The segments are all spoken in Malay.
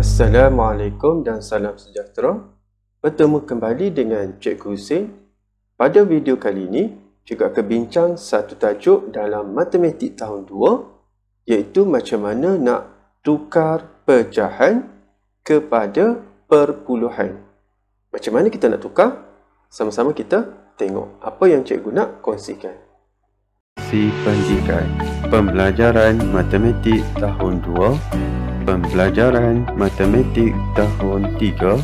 Assalamualaikum dan salam sejahtera. Bertemu kembali dengan Cikgu Hussein. Pada video kali ini, cikgu akan bincang satu tajuk dalam matematik tahun 2, iaitu macam mana nak tukar pecahan kepada perpuluhan. Macam mana kita nak tukar? Sama-sama kita tengok apa yang cikgu nak kongsikan. Si Pendidikan Pembelajaran Matematik Tahun 2, Pembelajaran Matematik Tahun 3,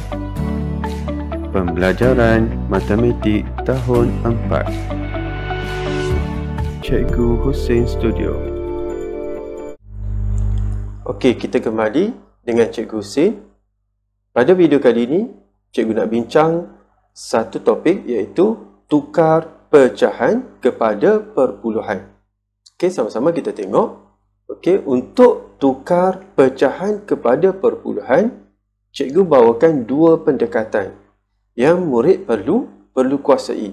Pembelajaran Matematik Tahun 4. Cikgu Hussein Studio. Okey, kita kembali dengan Cikgu Hussein. Pada video kali ini, cikgu nak bincang satu topik iaitu tukar pecahan kepada perpuluhan. Okey, sama-sama kita tengok. Okey, untuk tukar pecahan kepada perpuluhan, cikgu bawakan dua pendekatan yang murid perlu kuasai.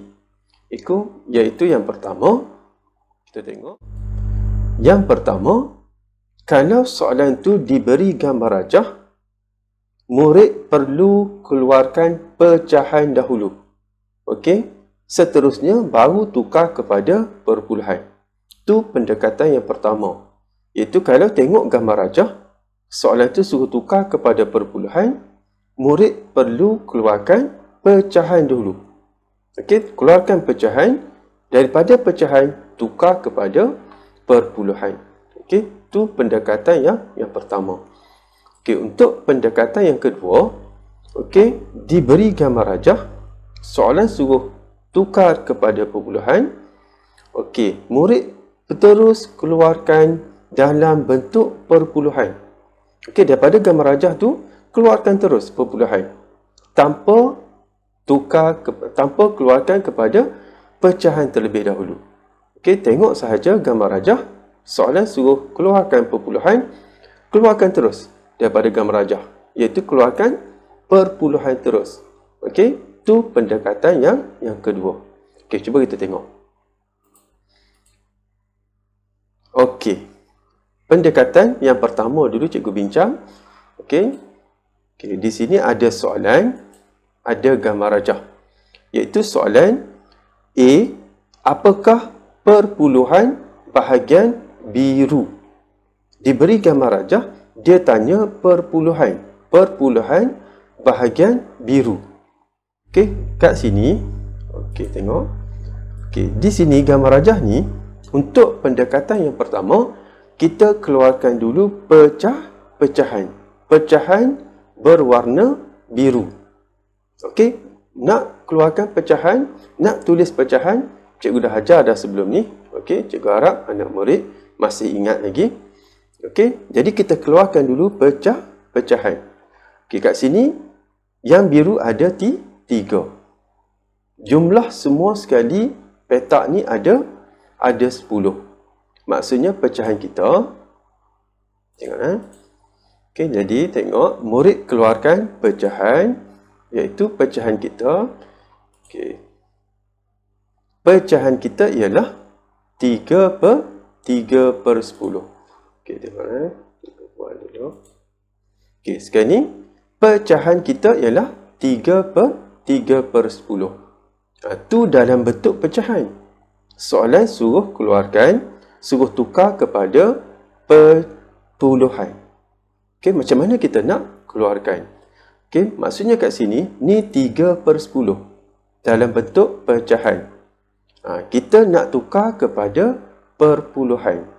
Iaitu yang pertama, kita tengok. Yang pertama, kalau soalan tu diberi gambar rajah, murid perlu keluarkan pecahan dahulu. Okey, seterusnya baru tukar kepada perpuluhan. Itu pendekatan yang pertama. Iaitu kalau tengok gambar rajah, soalan tu suruh tukar kepada perpuluhan, murid perlu keluarkan pecahan dulu. Okey, keluarkan pecahan, daripada pecahan tukar kepada perpuluhan. Okey, itu pendekatan yang pertama. Okey, untuk pendekatan yang kedua, okey, diberi gambar rajah, soalan suruh tukar kepada perpuluhan. Okey, murid terus keluarkan dalam bentuk perpuluhan. Okey, daripada gambar rajah tu keluarkan terus perpuluhan tanpa keluarkan kepada pecahan terlebih dahulu. Okey, tengok sahaja gambar rajah, soalan suruh keluarkan perpuluhan, keluarkan terus daripada gambar rajah, iaitu keluarkan perpuluhan terus. Okey, itu pendekatan yang kedua. Okey, cuba kita tengok. Okey, pendekatan yang pertama dulu cikgu bincang. Okey, di sini ada soalan, ada gambar rajah, iaitu soalan A, apakah perpuluhan bahagian biru? Diberi gambar rajah, dia tanya perpuluhan bahagian biru. Okey, kat sini, okey, tengok. Okey, di sini gambar rajah ni, untuk pendekatan yang pertama, kita keluarkan dulu pecahan berwarna biru. Okey, nak keluarkan pecahan, nak tulis pecahan, cikgu dah ajar dah sebelum ni. Okey, cikgu harap anak murid masih ingat lagi. Okey, jadi kita keluarkan dulu pecahan. Okey, kat sini yang biru ada 3. Jumlah semua sekali petak ni ada 10. Maksudnya pecahan kita, tengok. Okey, jadi tengok, murid keluarkan pecahan, iaitu pecahan kita. Okey, pecahan kita ialah 3/10. Okey, tengok. Kita buat dulu. Okey, sekarang ni pecahan kita ialah 3/10. Itu dalam bentuk pecahan. Soalan suruh tukar kepada perpuluhan. Okey, macam mana kita nak keluarkan? Okey, maksudnya kat sini, ni 3/10 dalam bentuk pecahan. Kita nak tukar kepada perpuluhan.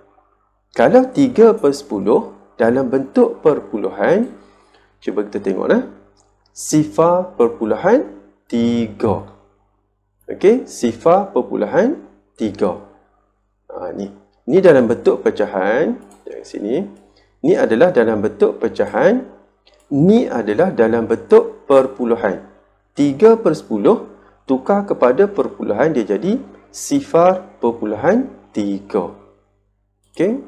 Kalau 3/10 dalam bentuk perpuluhan, cuba kita tengok. Sifar perpuluhan 3. Okey, sifar perpuluhan 3. Ni dalam bentuk pecahan. Dari sini, ni adalah dalam bentuk pecahan. Ni adalah dalam bentuk perpuluhan. 3/10 tukar kepada perpuluhan, dia jadi sifar perpuluhan 3. Okey,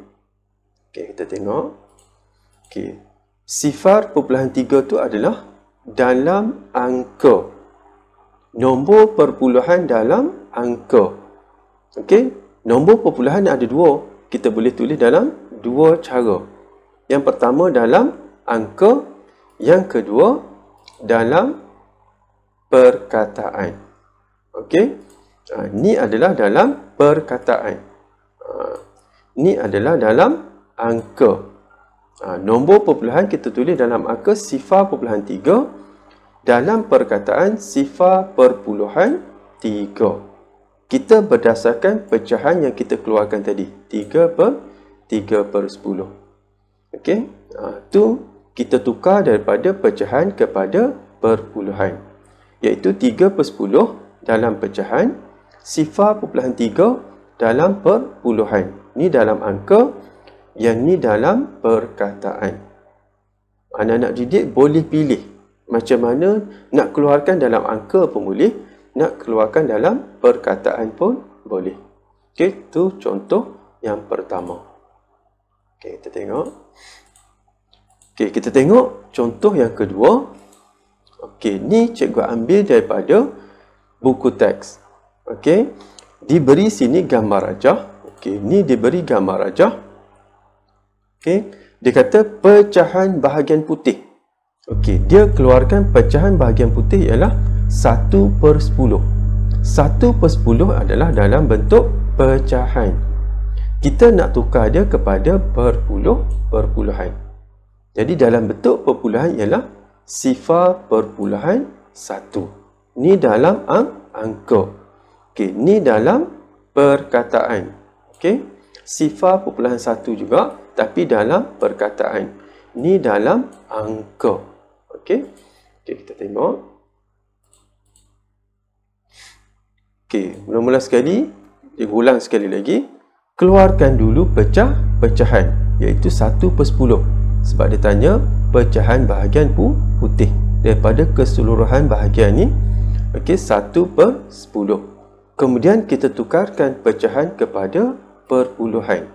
kita tengok. Okey, sifar perpuluhan 3 tu adalah dalam angka. Nombor perpuluhan dalam angka. Okey, nombor perpuluhan ada 2. Kita boleh tulis dalam 2 cara. Yang pertama dalam angka, Yang kedua, dalam perkataan. Okey. Ni adalah dalam perkataan. Ni adalah dalam angka. Nombor perpuluhan kita tulis dalam angka 0.3. Dalam perkataan 0.3. Kita berdasarkan pecahan yang kita keluarkan tadi. 3/10. Okey. Tu kita tukar daripada pecahan kepada perpuluhan. Iaitu 3/10 dalam pecahan, 0.3 dalam perpuluhan. Ni dalam angka, yang ni dalam perkataan. Anak-anak didik boleh pilih macam mana nak keluarkan dalam angka pun boleh, nak keluarkan dalam perkataan pun boleh. Okey, tu contoh yang pertama. Okey, kita tengok. Okey, kita tengok contoh yang kedua. Okey, ni cikgu ambil daripada buku teks. Okey, diberi sini gambar rajah. Okey, ni diberi gambar rajah. Okey, dia kata pecahan bahagian putih. Okey, dia keluarkan pecahan bahagian putih ialah 1/10. 1/10 adalah dalam bentuk pecahan. Kita nak tukar dia kepada perpuluhan. Jadi dalam bentuk perpuluhan ialah 0.1. Ni dalam angka. Okey, ni dalam perkataan. Okey, 0.1 juga tapi dalam perkataan. Ni dalam angka. Okey. Okey, kita tengok. Okey, mula-mula sekali, dia ulang sekali lagi. Keluarkan dulu pecahan iaitu 1/10. Sebab dia tanya pecahan bahagian putih daripada keseluruhan bahagian ni. Okey, 1/10. Kemudian kita tukarkan pecahan kepada perpuluhan.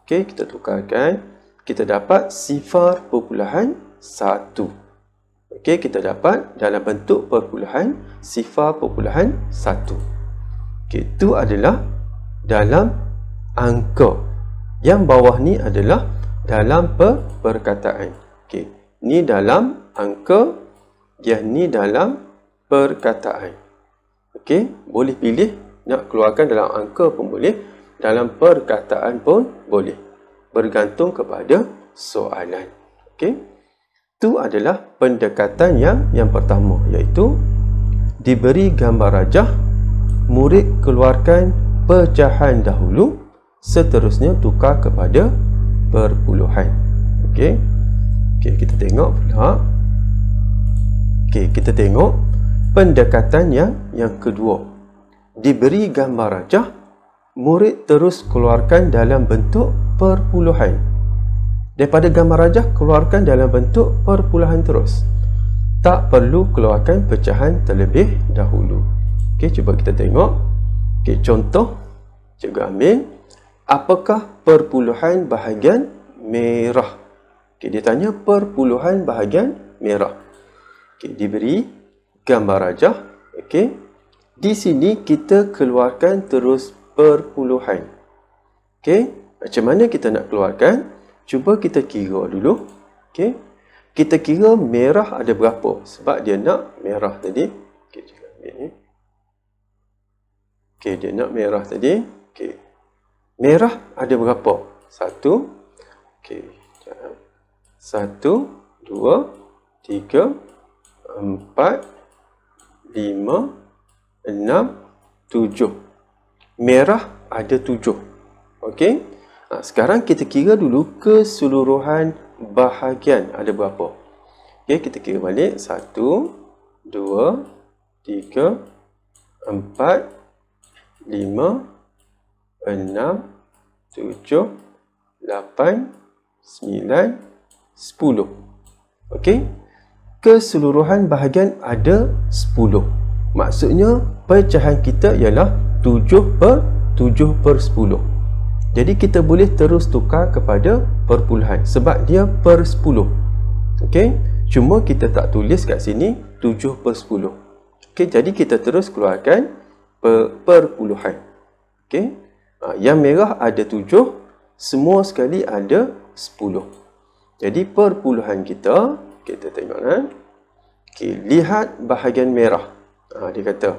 Okey, kita tukarkan. Kita dapat 0.1. Okey, kita dapat dalam bentuk perpuluhan 0.1. Okey, itu adalah dalam angka. Yang bawah ni adalah dalam perkataan. Okey, ni dalam angka, yang ni dalam perkataan. Okey, boleh pilih nak keluarkan dalam angka pun boleh, dalam perkataan pun boleh. Bergantung kepada soalan. Okey. Itu adalah pendekatan yang pertama, iaitu diberi gambar rajah, murid keluarkan pecahan dahulu, seterusnya tukar kepada perpuluhan. Okey. Okey, kita tengok pula. Okey, kita tengok pendekatan yang kedua. Diberi gambar rajah, murid terus keluarkan dalam bentuk perpuluhan. Daripada gambar rajah, keluarkan dalam bentuk perpuluhan terus. Tak perlu keluarkan pecahan terlebih dahulu. Okey, cuba kita tengok. Okey, contoh. Cikgu ambil. Apakah perpuluhan bahagian merah? Okey, dia tanya perpuluhan bahagian merah. Okey, diberi gambar rajah. Okey. Di sini kita keluarkan terus perpuluhan. Okey, macam mana kita nak keluarkan? Cuba kita kira dulu. Okey. Kita kira merah ada berapa? Sebab dia nak merah tadi. Okey, cikgu ambil ni. Okey, dia nak merah tadi. Okey. Merah ada berapa? 1. Okey. 1, 2, 3, 4, 5, 6, 7. Merah ada 7. Okey. Sekarang kita kira dulu keseluruhan bahagian ada berapa. Okey, kita kira balik. 1, 2, 3, 4, 5, 6, 7, 8, 9, 10. Okey. Keseluruhan bahagian ada 10. Maksudnya pecahan kita ialah 7/10. Jadi kita boleh terus tukar kepada perpuluhan sebab dia per 10. Okey, cuma kita tak tulis kat sini 7/10. Okey, jadi kita terus keluarkan perpuluhan. Okey. Yang merah ada 7, semua sekali ada 10. Jadi perpuluhan kita kita tengok okey, lihat bahagian merah. Dia kata,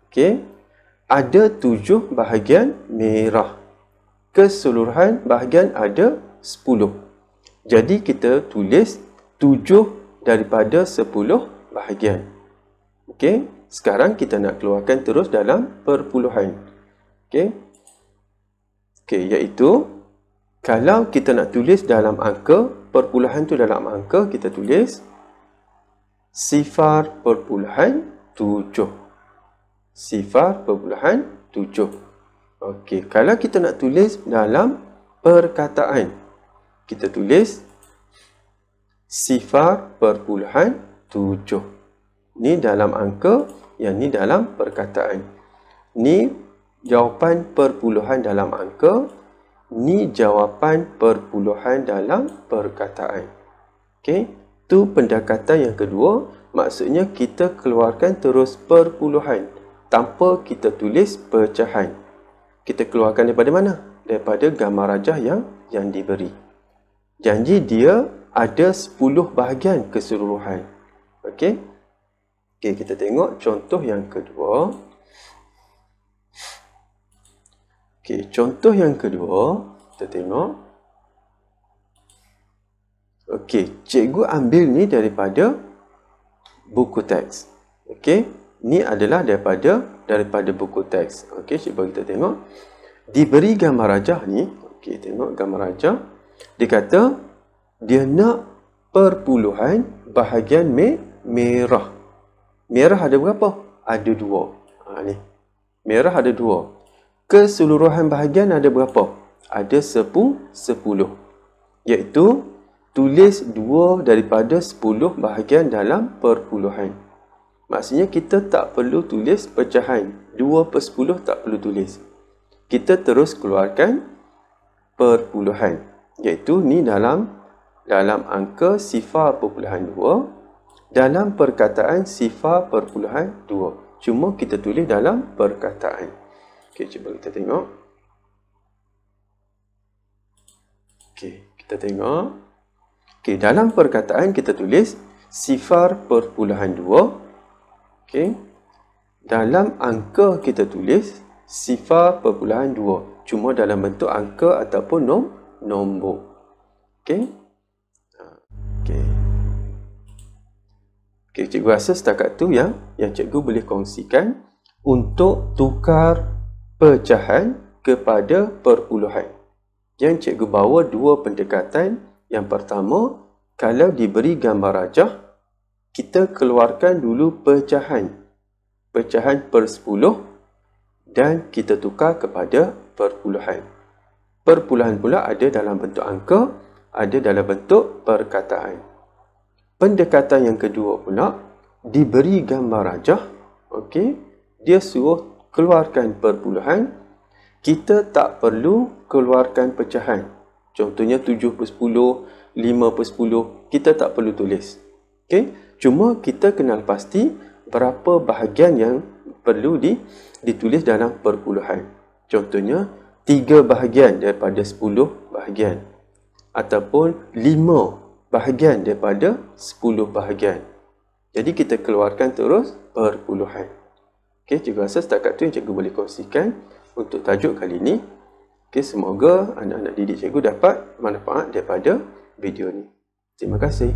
okey, ada 7 bahagian merah. Keseluruhan bahagian ada 10. Jadi kita tulis 7 daripada 10 bahagian. Okey, sekarang kita nak keluarkan terus dalam perpuluhan. Okey. Okey, iaitu kalau kita nak tulis dalam angka, perpuluhan tu dalam angka, kita tulis 0.7. 0.7. Okey, kalau kita nak tulis dalam perkataan, kita tulis 0.7. Ni dalam angka, yang ni dalam perkataan. Ni jawapan perpuluhan dalam angka, ni jawapan perpuluhan dalam perkataan. Okey, tu pendekatan yang kedua, maksudnya kita keluarkan terus perpuluhan tanpa kita tulis pecahan. Kita keluarkan daripada mana? Daripada gambar rajah yang diberi. Janji dia ada 10 bahagian keseluruhan. Okey. Okey, kita tengok contoh yang kedua. Okey, contoh yang kedua, kita tengok. Okey, cikgu ambil ni daripada buku teks. Okey, ni adalah daripada buku teks. Okey, cuba kita tengok. Diberi gambar rajah ni. Okey, tengok gambar rajah. Dia kata dia nak perpuluhan bahagian merah. Merah ada berapa? Ada 2. Ni. Merah ada 2. Keseluruhan bahagian ada berapa? Ada 10. Iaitu tulis 2 daripada 10 bahagian dalam perpuluhan. Maksudnya kita tak perlu tulis pecahan. 2/10 tak perlu tulis. Kita terus keluarkan perpuluhan. Iaitu ni dalam angka 0.2. Dalam perkataan 0.2. Cuma kita tulis dalam perkataan. Okey, cuba kita tengok. Okey, kita tengok. Okey, dalam perkataan kita tulis 0.2. Okey. Dalam angka kita tulis 0.2. Cuma dalam bentuk angka ataupun nombor. Okey. Okey. Okey, cikgu rasa setakat tu yang cikgu boleh kongsikan untuk tukar pecahan kepada perpuluhan. Yang cikgu bawa 2 pendekatan. Yang pertama, kalau diberi gambar rajah, kita keluarkan dulu pecahan. Pecahan per 10 dan kita tukar kepada perpuluhan. Perpuluhan pula ada dalam bentuk angka, ada dalam bentuk perkataan. Pendekatan yang kedua pula, diberi gambar rajah, okey, dia suruh keluarkan perpuluhan, kita tak perlu keluarkan pecahan. Contohnya 7/10, 5/10, kita tak perlu tulis. Okey, cuma kita kenal pasti berapa bahagian yang perlu ditulis dalam perpuluhan. Contohnya 3 bahagian daripada 10 bahagian ataupun 5 bahagian daripada 10 bahagian. Jadi kita keluarkan terus perpuluhan. Okey, cikgu rasa setakat tu yang cikgu boleh kongsikan untuk tajuk kali ini. Okey, semoga anak-anak didik cikgu dapat manfaat daripada video ni. Terima kasih.